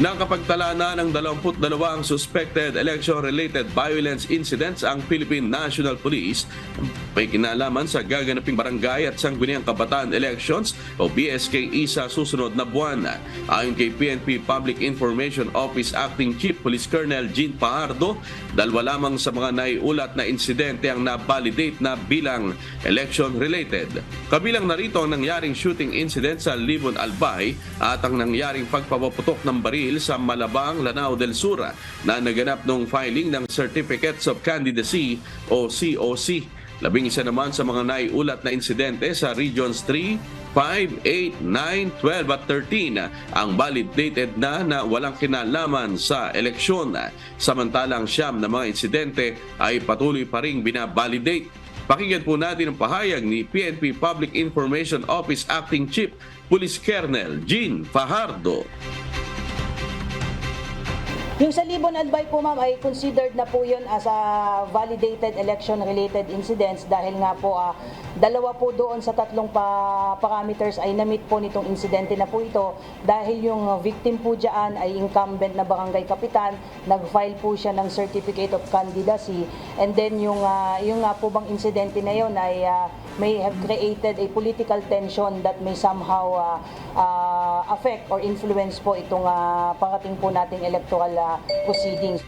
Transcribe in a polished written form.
Nakapagtala na ng 22 suspected election-related violence incidents ang Philippine National Police may kinalaman sa gaganaping barangay at sangguniang kabataan elections o BSKE sa susunod na buwan. Ayon kay PNP Public Information Office Acting Chief Police Colonel Jean Fajardo, dalawa lamang sa mga naiulat na insidente ang na-validate na bilang election-related. Kabilang narito ang nangyaring shooting incident sa Libon Albay at ang nangyaring pagpapaputok ng baril sa Malabang, Lanao del Sur na naganap noong filing ng Certificates of Candidacy o COC. 11 naman sa mga naiulat na insidente sa Regions 3, 5, 8, 9, 12 at 13 ang validated na walang kinalaman sa eleksyon. Samantalang siyam na mga insidente ay patuloy pa ring binabalidate. Pakinggan po natin ang pahayag ni PNP Public Information Office Acting Chief Police Colonel Jean Fajardo. Yung sa Libon Albay po ma'am ay considered na po yun as a validated election-related incidents dahil nga po dalawa po doon sa tatlong parameters ay na-meet po nitong insidente na po ito dahil yung victim po dyan ay incumbent na barangay kapitan, nag-file po siya ng Certificate of Candidacy and then yung nga po bang insidente na yun ay may have created a political tension that may somehow affect or influence po itong parating po nating electoral proceedings.